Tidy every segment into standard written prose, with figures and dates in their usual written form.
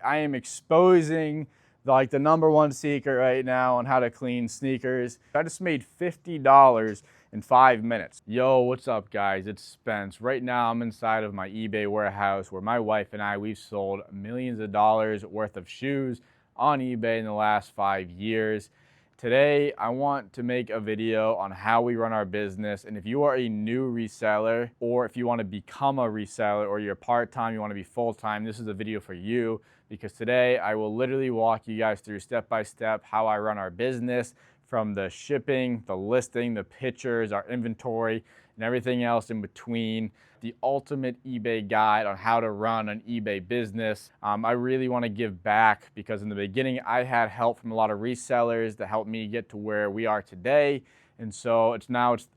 I am exposing like the #1 secret right now on how to clean sneakers. I just made $50 in 5 minutes. Yo, what's up guys? It's Spence. Right now I'm inside of my eBay warehouse where my wife and I, we've sold millions of dollars worth of shoes on eBay in the last 5 years. Today, I want to make a video on how we run our business. And if you are a new reseller, or if you want to become a reseller, or you're part-time, you want to be full-time, this is a video for you, because today I will literally walk you guys through step-by-step how I run our business, from the shipping, the listing, the pictures, our inventory, and everything else in between. The ultimate eBay guide on how to run an eBay business. I really want to give back because in the beginning I had help from a lot of resellers that helped me get to where we are today. And so it's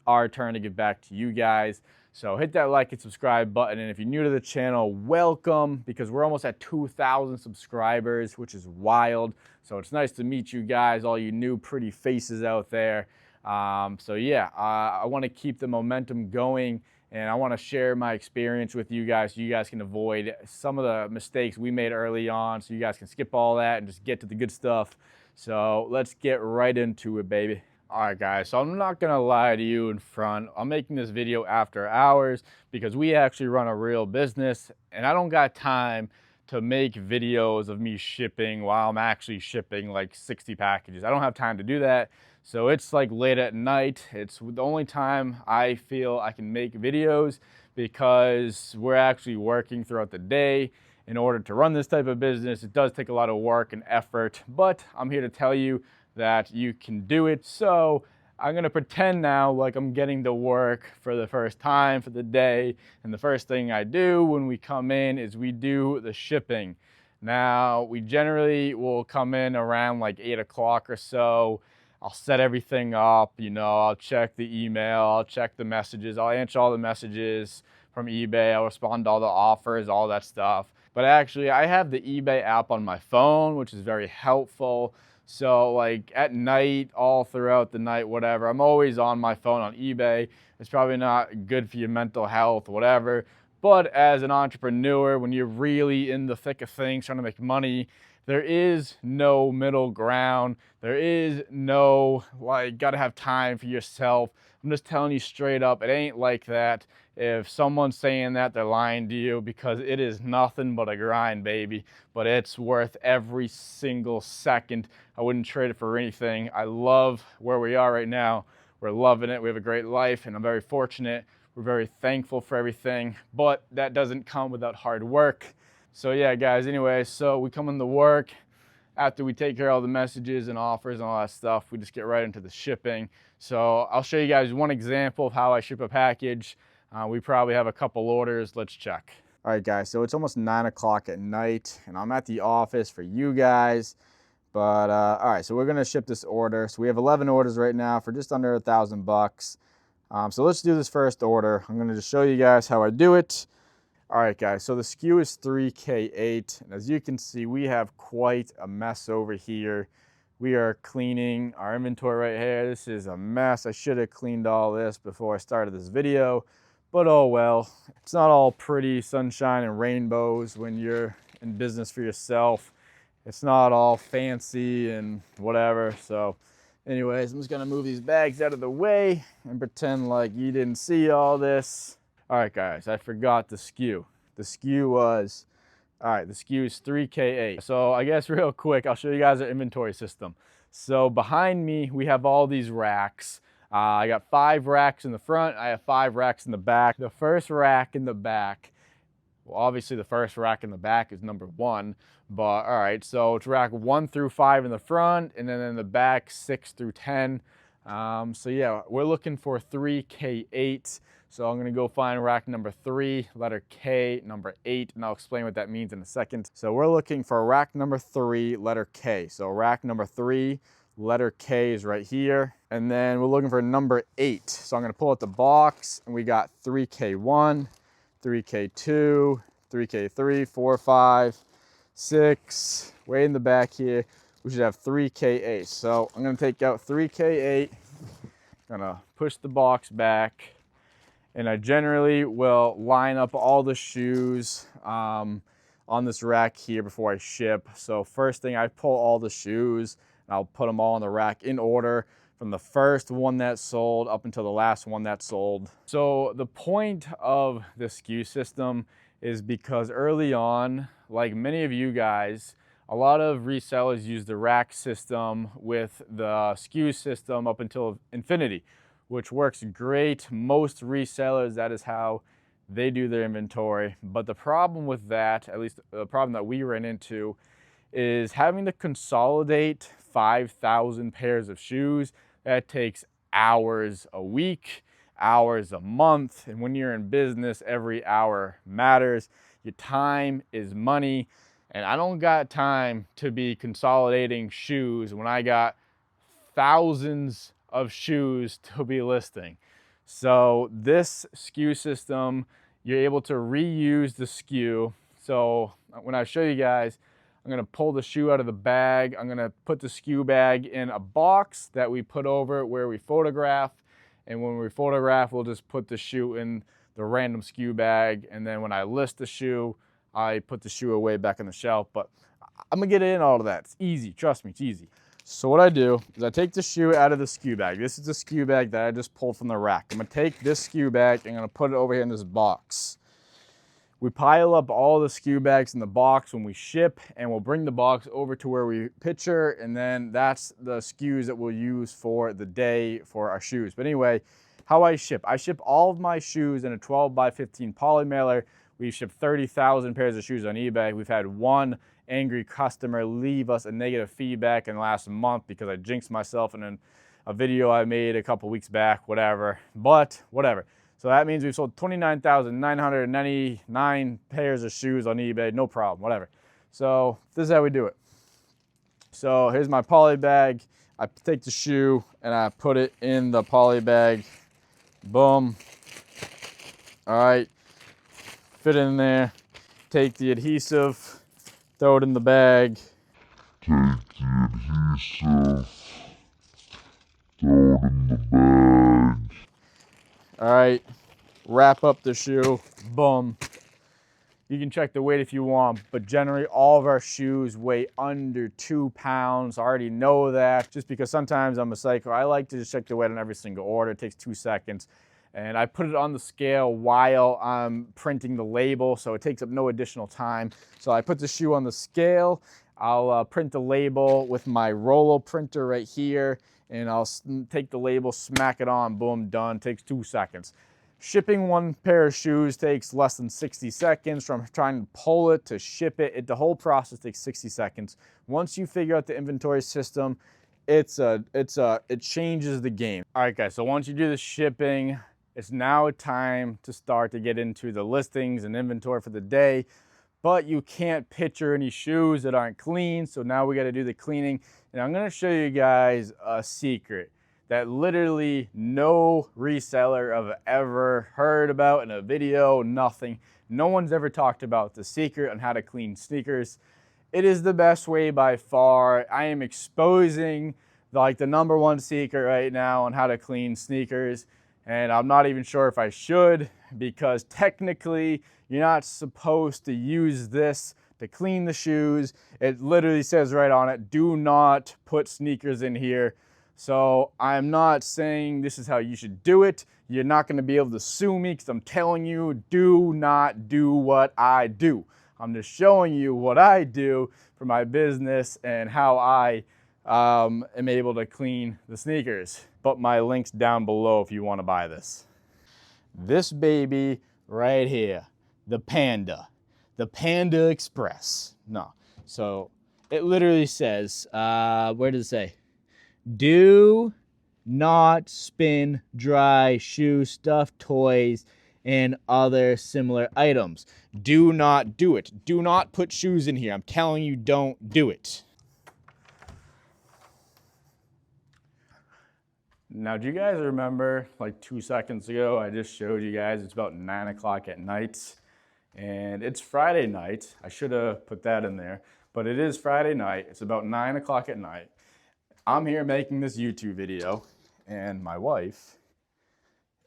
our turn to give back to you guys. So hit that like and subscribe button. And if you're new to the channel, welcome, because we're almost at 2,000 subscribers, which is wild. So it's nice to meet you guys, all you new pretty faces out there. So yeah, I want to keep the momentum going. And I want to share my experience with you guys so you guys can avoid some of the mistakes we made early on, so you guys can skip all that and just get to the good stuff. So let's get right into it, baby. All right, guys, so I'm not going to lie to you in front. I'm making this video after hours because we actually run a real business, and I don't got time to make videos of me shipping while I'm actually shipping like 60 packages. I don't have time to do that. So it's like late at night. It's the only time I feel I can make videos because we're actually working throughout the day. In order to run this type of business, it does take a lot of work and effort, but I'm here to tell you that you can do it. So I'm gonna pretend now like I'm getting to work for the first time for the day. And the first thing I do when we come in is we do the shipping. Now, we generally will come in around like 8 o'clock or so. I'll set everything up, I'll check the email, I'll check the messages, I'll answer all the messages from eBay, I'll respond to all the offers, all that stuff. But actually, I have the eBay app on my phone, which is very helpful. So like at night, all throughout the night, whatever, I'm always on my phone on eBay. It's probably not good for your mental health, whatever. But as an entrepreneur, when you're really in the thick of things, trying to make money, there is no middle ground. There is no, gotta have time for yourself. I'm just telling you straight up, it ain't like that. If someone's saying that, they're lying to you, because it is nothing but a grind, baby. But it's worth every single second. I wouldn't trade it for anything. I love where we are right now. We're loving it. We have a great life, and I'm very fortunate. We're very thankful for everything, but that doesn't come without hard work. So yeah, guys, anyway, so we come into work. After we take care of all the messages and offers and all that stuff, we just get right into the shipping. So I'll show you guys one example of how I ship a package. We probably have a couple orders. Let's check. All right, guys, so it's almost 9 o'clock at night, and I'm at the office for you guys. But all right, so we're gonna ship this order. So we have 11 orders right now for just under $1,000. So let's do this first order. I'm gonna just show you guys how I do it. All right, guys, so the SKU is 3K8. And as you can see, we have quite a mess over here. We are cleaning our inventory right here. This is a mess. I should have cleaned all this before I started this video, but oh well. It's not all pretty sunshine and rainbows when you're in business for yourself. It's not all fancy and whatever. So anyways, I'm just gonna move these bags out of the way and pretend like you didn't see all this. All right, guys, I forgot the SKU. The SKU was, all right, the SKU is 3K8. So I guess real quick, I'll show you guys our inventory system. So behind me, we have all these racks. I got 5 racks in the front. I have 5 racks in the back. The first rack in the back, well, obviously the first rack in the back is #1, but all right, so it's rack 1 through 5 in the front, and then in the back, 6 through 10. So yeah, we're looking for 3K8. So I'm gonna go find rack #3, letter K, #8, and I'll explain what that means in a second. So we're looking for rack #3, letter K. So rack #3, letter K is right here. And then we're looking for #8. So I'm gonna pull out the box, and we got 3K1, 3K2, 3K3, 4, 5, 6. Way in the back here, we should have 3K8. So I'm gonna take out 3K8, gonna push the box back, and I generally will line up all the shoes. on this rack here before I ship. So first thing, I pull all the shoes and I'll put them all on the rack in order from the first one that sold up until the last one that sold. So the point of the SKU system is because early on, like many of you guys, a lot of resellers use the rack system with the SKU system up until infinity, which works great. Most resellers, that is how they do their inventory. But the problem with that, at least the problem that we ran into, is having to consolidate 5,000 pairs of shoes. That takes hours a week, hours a month. And when you're in business, every hour matters. Your time is money. And I don't got time to be consolidating shoes when I got thousands of shoes to be listing. So this SKU system, you're able to reuse the SKU. So when I show you guys, I'm gonna pull the shoe out of the bag. I'm gonna put the SKU bag in a box that we put over where we photograph. And when we photograph, we'll just put the shoe in the random SKU bag. And then when I list the shoe, I put the shoe away back on the shelf. But I'm gonna get in all of that. It's easy, trust me, it's easy. So what I do is I take the shoe out of the SKU bag. This is the SKU bag that I just pulled from the rack. I'm gonna take this SKU bag and I'm gonna put it over here in this box. We pile up all the SKU bags in the box when we ship, and we'll bring the box over to where we picture, and then that's the SKUs that we'll use for the day for our shoes. But anyway, how I ship all of my shoes in a 12 by 15 poly mailer. We've shipped 30,000 pairs of shoes on eBay. We've had one angry customer leave us a negative feedback in the last month because I jinxed myself in a video I made a couple weeks back, whatever. But whatever. So that means we've sold 29,999 pairs of shoes on eBay, no problem, whatever. So this is how we do it. So here's my poly bag. I take the shoe and I put it in the poly bag. Boom. All right, fit it in there. Take the adhesive, throw it in the bag. Take the adhesive, throw it in the bag. All right, wrap up the shoe, boom. You can check the weight if you want, but generally all of our shoes weigh under 2 pounds. I already know that just because sometimes I'm a psycho. I like to just check the weight on every single order. It takes 2 seconds. And I put it on the scale while I'm printing the label, so it takes up no additional time. So I put the shoe on the scale. I'll print the label with my Rollo printer right here, and I'll take the label, smack it on, boom, done. Takes 2 seconds. Shipping one pair of shoes takes less than 60 seconds. From trying to pull it to ship it, the whole process takes 60 seconds. Once you figure out the inventory system, it changes the game. All right, guys, so once you do the shipping, it's now time to start to get into the listings and inventory for the day. But you can't picture any shoes that aren't clean, so now we got to do the cleaning. And I'm going to show you guys a secret that literally no reseller have ever heard about in a video, nothing. No one's ever talked about the secret on how to clean sneakers. It is the best way by far. I am exposing the #1 secret right now on how to clean sneakers. And I'm not even sure if I should, because technically you're not supposed to use this to clean the shoes. It literally says right on it, do not put sneakers in here. So I'm not saying this is how you should do it. You're not going to be able to sue me because I'm telling you, do not do what I do. I'm just showing you what I do for my business and how I am able to clean the sneakers. But my link's down below if you want to buy this. This baby right here, the Panda Express. No, so it literally says, where does it say? Do not spin dry shoe stuff, toys, and other similar items. Do not do it. Do not put shoes in here. I'm telling you, don't do it. Now, do you guys remember like 2 seconds ago, I just showed you guys it's about 9 o'clock at night and it's Friday night. I should have put that in there, but it is Friday night. It's about 9 o'clock at night. I'm here making this YouTube video and my wife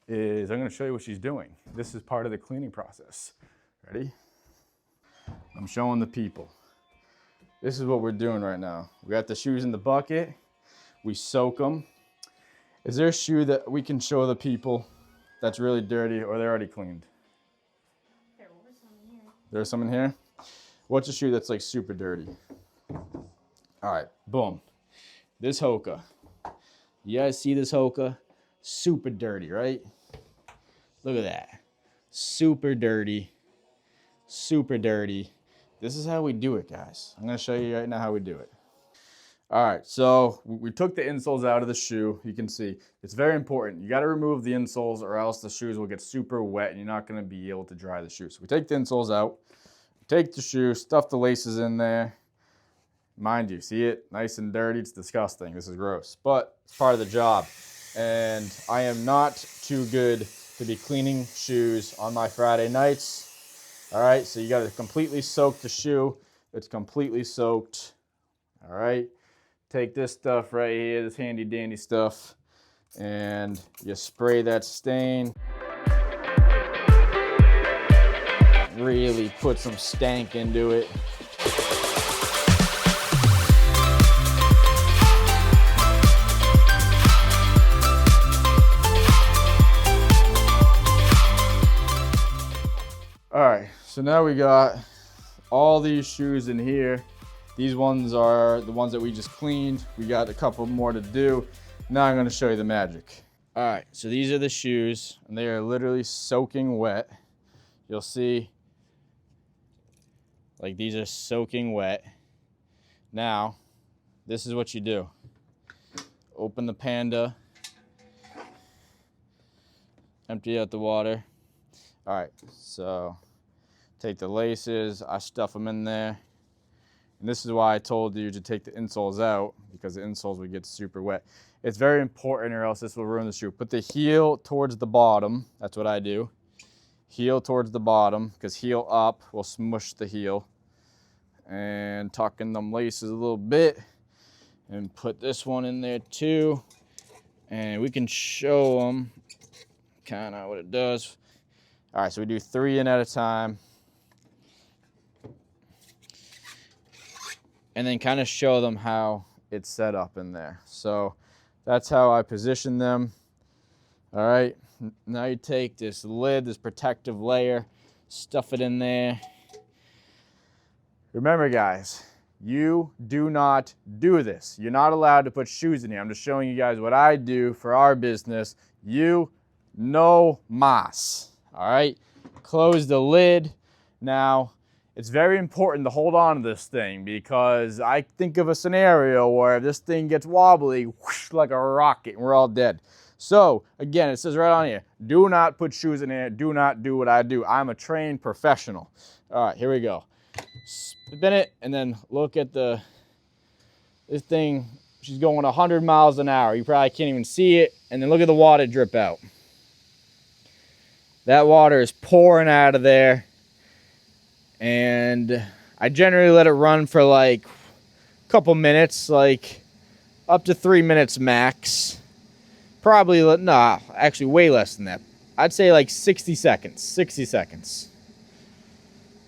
I'm gonna show you what she's doing. This is part of the cleaning process. Ready? I'm showing the people. This is what we're doing right now. We got the shoes in the bucket. We soak them. Is there a shoe that we can show the people that's really dirty or they're already cleaned? There was some in here. There's some in here? What's a shoe that's like super dirty? All right, boom. This Hoka. You guys see this Hoka? Super dirty, right? Look at that. Super dirty. Super dirty. This is how we do it, guys. I'm gonna show you right now how we do it. All right, so we took the insoles out of the shoe. You can see it's very important. You gotta remove the insoles or else the shoes will get super wet and you're not gonna be able to dry the shoe. So we take the insoles out, take the shoe, stuff the laces in there. Mind you, see it? Nice and dirty. It's disgusting. This is gross, but it's part of the job. And I am not too good to be cleaning shoes on my Friday nights. All right, so you got to completely soak the shoe. It's completely soaked. All right, take this stuff right here, this handy dandy stuff, and you spray that stain. Really put some stank into it. All right, so now we got all these shoes in here. These ones are the ones that we just cleaned. We got a couple more to do. Now I'm gonna show you the magic. All right, so these are the shoes and they are literally soaking wet. You'll see, like these are soaking wet. Now, this is what you do. Open the Panda, empty out the water. All right, so take the laces, I stuff them in there. And this is why I told you to take the insoles out, because the insoles would get super wet. It's very important or else this will ruin the shoe. Put the heel towards the bottom. That's what I do. Heel towards the bottom, because heel up will smush the heel. And tuck in them laces a little bit. And put this one in there too. And we can show them kind of what it does. All right, so we do 3 in at a time. And then kind of show them how it's set up in there. So that's how I position them. All right, now you take this lid, this protective layer, stuff it in there. Remember guys, you do not do this. You're not allowed to put shoes in here. I'm just showing you guys what I do for our business. You no mas. All right, close the lid. Now, it's very important to hold on to this thing because I think of a scenario where if this thing gets wobbly, whoosh, like a rocket, and we're all dead. So, again, it says right on here, do not put shoes in here. Do not do what I do. I'm a trained professional. All right, here we go. Spin it, and then look at this thing. She's going 100 miles an hour. You probably can't even see it. And then look at the water drip out. That water is pouring out of there. And I generally let it run for like a couple minutes, like up to 3 minutes max. Probably, nah, actually way less than that. I'd say like 60 seconds, 60 seconds.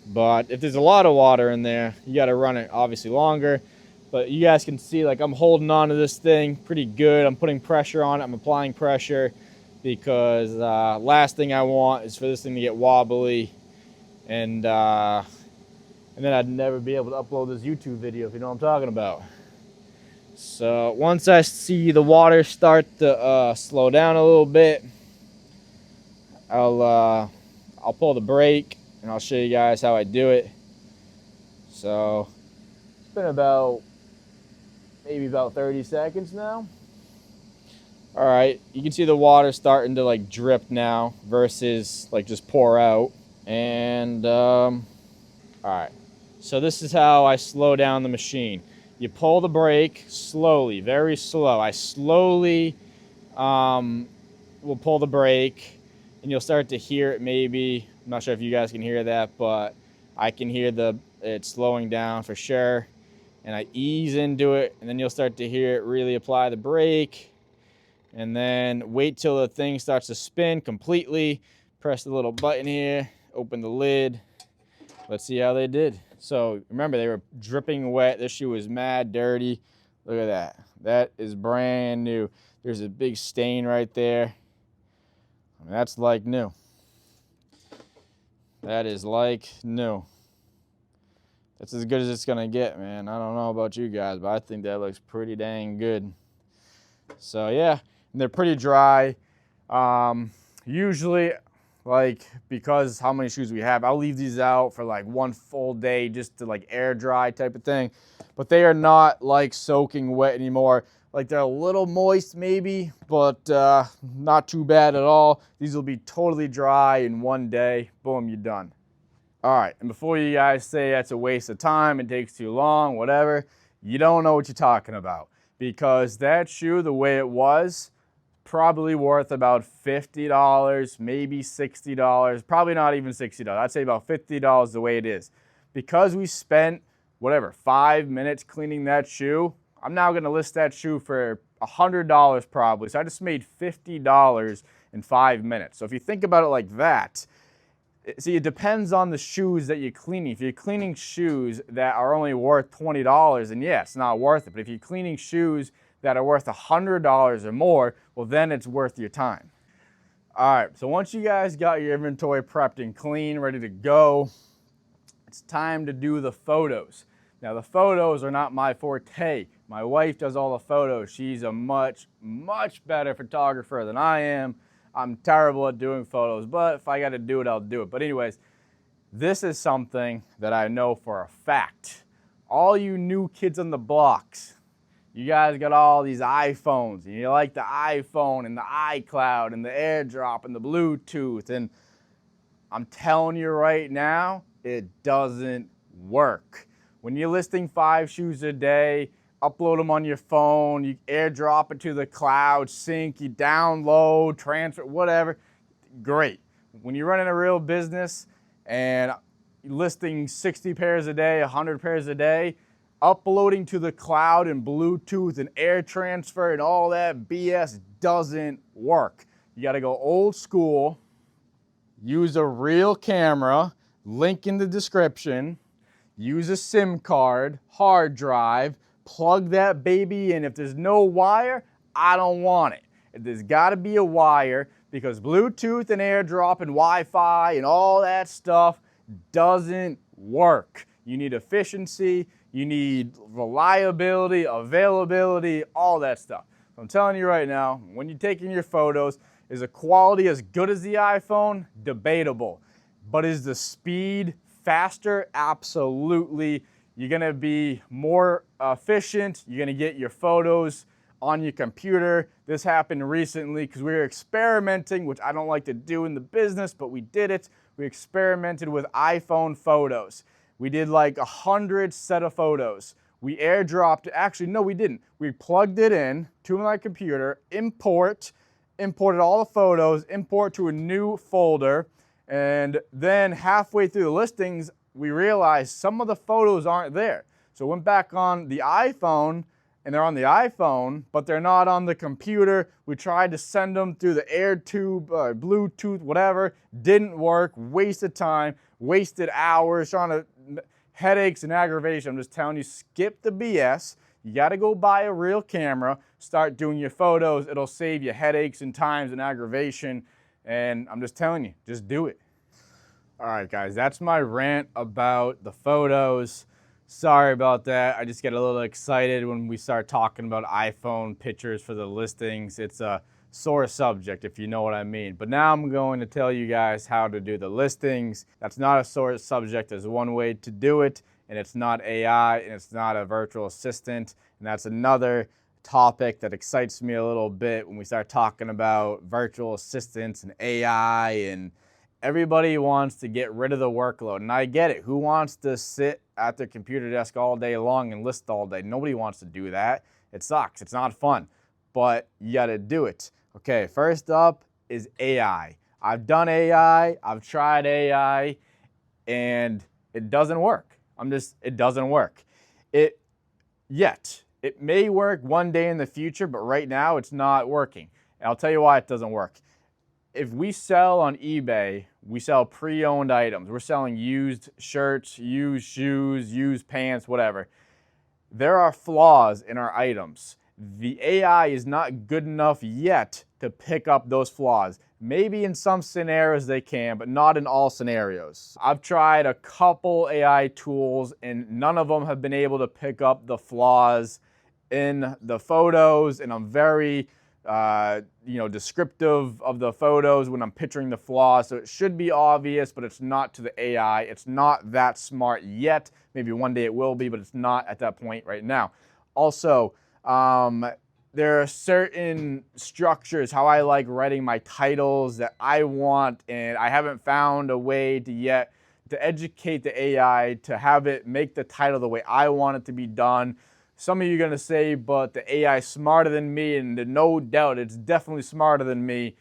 But if there's a lot of water in there, you got to run it obviously longer. But you guys can see like I'm holding on to this thing pretty good. I'm putting pressure on it. I'm applying pressure. Because last thing I want is for this thing to get wobbly, and then I'd never be able to upload this YouTube video, if you know what I'm talking about. So once I see the water start to slow down a little bit, I'll pull the brake and I'll show you guys how I do it. So it's been maybe about 30 seconds now. All right, you can see the water starting to like drip now versus like just pour out. And all right, so this is how I slow down the machine. You pull the brake slowly, very slow. I slowly will pull the brake and you'll start to hear it maybe. I'm not sure if you guys can hear that, but I can hear it slowing down for sure. And I ease into it and then you'll start to hear it really apply the brake. And then wait till the thing starts to spin completely. Press the little button here, open the lid, let's see how they did. So remember, they were dripping wet. This shoe was mad dirty. Look at that. That is brand new. There's a big stain right there. I mean, that's like new. That is like new. That's as good as it's gonna get, man. I don't know about you guys, but I think that looks pretty dang good. So yeah, and they're pretty dry. Usually, like, because how many shoes we have, I'll leave these out for like one full day just to like air dry type of thing. But they are not like soaking wet anymore. Like, they're a little moist maybe, but not too bad at all. These will be totally dry in one day. Boom, you're done. All right, and before you guys say that's a waste of time, it takes too long, whatever, you don't know what you're talking about. Because that shoe, the way it was, probably worth about $50, maybe $60, probably not even $60. I'd say about $50 the way it is. Because we spent, whatever, 5 minutes cleaning that shoe, I'm now gonna list that shoe for $100 probably. So I just made $50 in 5 minutes. So if you think about it like that, see, it depends on the shoes that you're cleaning. If you're cleaning shoes that are only worth $20, then yeah, it's not worth it. But if you're cleaning shoes that are worth $100 or more, well, then it's worth your time. All right, so once you guys got your inventory prepped and clean, ready to go, it's time to do the photos. Now, the photos are not my forte. My wife does all the photos. She's a much, much better photographer than I am. I'm terrible at doing photos, but if I got to do it, I'll do it. But anyways, this is something that I know for a fact. All you new kids on the blocks, you guys got all these iPhones, and you like the iPhone and the iCloud and the AirDrop and the Bluetooth, and I'm telling you right now, it doesn't work. When you're listing 5 shoes a day, upload them on your phone, you AirDrop it to the cloud, sync, you download, transfer, whatever, great. When you're running a real business and listing 60 pairs a day, 100 pairs a day, uploading to the cloud and Bluetooth and air transfer and all that BS doesn't work. You gotta go old school, use a real camera, link in the description, use a SIM card, hard drive, plug that baby in. If there's no wire, I don't want it. There's got to be a wire, because Bluetooth and AirDrop and Wi-Fi and all that stuff doesn't work. You need efficiency, you need reliability, availability, all that stuff. So I'm telling you right now, when you're taking your photos, is the quality as good as the iPhone? Debatable. But is the speed faster? Absolutely. You're gonna be more efficient. You're gonna get your photos on your computer. This happened recently because we were experimenting, which I don't like to do in the business, but we did it. We experimented with iPhone photos. We did like 100 set of photos. We airdropped, actually, no, we didn't. We plugged it in to my computer, imported all the photos, import to a new folder, and then halfway through the listings, we realized some of the photos aren't there. So went back on the iPhone, and they're on the iPhone, but they're not on the computer. We tried to send them through the AirTube, Bluetooth, whatever. Didn't work, wasted time, wasted hours, headaches and aggravation. I'm just telling you, skip the BS. You gotta go buy a real camera, start doing your photos. It'll save you headaches and times and aggravation. And I'm just telling you, just do it. All right, guys, that's my rant about the photos. Sorry about that. I just get a little excited when we start talking about iPhone pictures for the listings. It's a sore subject, if you know what I mean. But now I'm going to tell you guys how to do the listings. That's not a sore subject. There's one way to do it, and it's not AI, and it's not a virtual assistant. And that's another topic that excites me a little bit when we start talking about virtual assistants and AI, and everybody wants to get rid of the workload. And I get it. Who wants to sit at their computer desk all day long and list all day? Nobody wants to do that. It sucks. It's not fun. But you got to do it. Okay, first up is AI. I've done AI. I've tried AI. And it doesn't work. It doesn't work. It may work one day in the future, but right now it's not working. And I'll tell you why it doesn't work. If we sell on eBay We sell pre-owned items. We're selling used shirts, used shoes, used pants, whatever. There are flaws in our items. The AI is not good enough yet to pick up those flaws. Maybe in some scenarios they can, but not in all scenarios. I've tried a couple AI tools and none of them have been able to pick up the flaws in the photos, and I'm very descriptive of the photos when I'm picturing the flaws. So it should be obvious, but it's not to the AI. It's not that smart yet. Maybe one day it will be, but it's not at that point right now. Also, there are certain structures, how I like writing my titles that I want, and I haven't found a way to yet to educate the AI to have it make the title the way I want it to be done. Some of you are going to say, but the AI is smarter than me, and no doubt it's definitely smarter than me.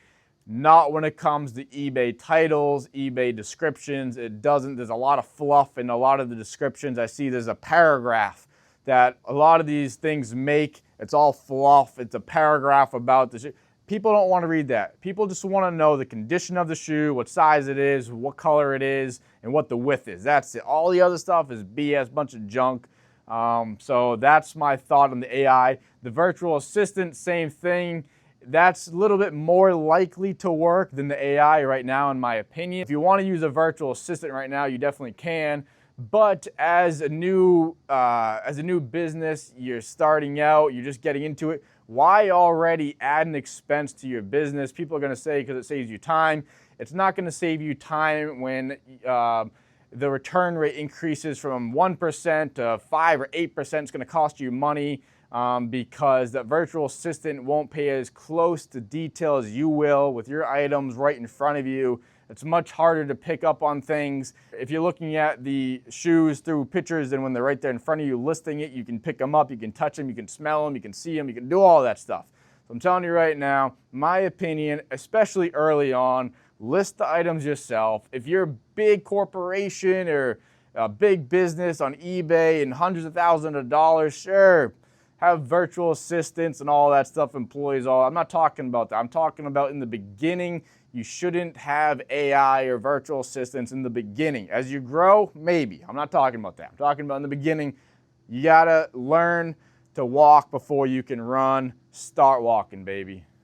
Not when it comes to eBay titles, eBay descriptions. It doesn't. There's a lot of fluff in a lot of the descriptions. I see there's a paragraph that a lot of these things make. It's all fluff. It's a paragraph about the shoe. People don't want to read that. People just want to know the condition of the shoe, what size it is, what color it is, and what the width is. That's it. All the other stuff is BS, bunch of junk. So that's my thought on the AI. The virtual assistant, same thing. That's a little bit more likely to work than the AI right now, in my opinion. If you want to use a virtual assistant right now, you definitely can. But as a new business, you're starting out, you're just getting into it, why already add an expense to your business? People are going to say because it saves you time. It's not going to save you time when the return rate increases from 1% to 5 or 8%. It's going to cost you money because that virtual assistant won't pay as close to detail as you will with your items right in front of you. It's much harder to pick up on things. If you're looking at the shoes through pictures, and when they're right there in front of you listing it, you can pick them up, you can touch them, you can smell them, you can see them, you can do all that stuff. So I'm telling you right now, my opinion, especially early on, list the items yourself. If you're a big corporation or a big business on eBay and hundreds of thousands of dollars, sure, have virtual assistants and all that stuff, employees, all. I'm not talking about that. I'm talking about in the beginning. You shouldn't have AI or virtual assistants in the beginning. As you grow, maybe. I'm not talking about that. I'm talking about in the beginning. You gotta learn to walk before you can run. Start walking, baby.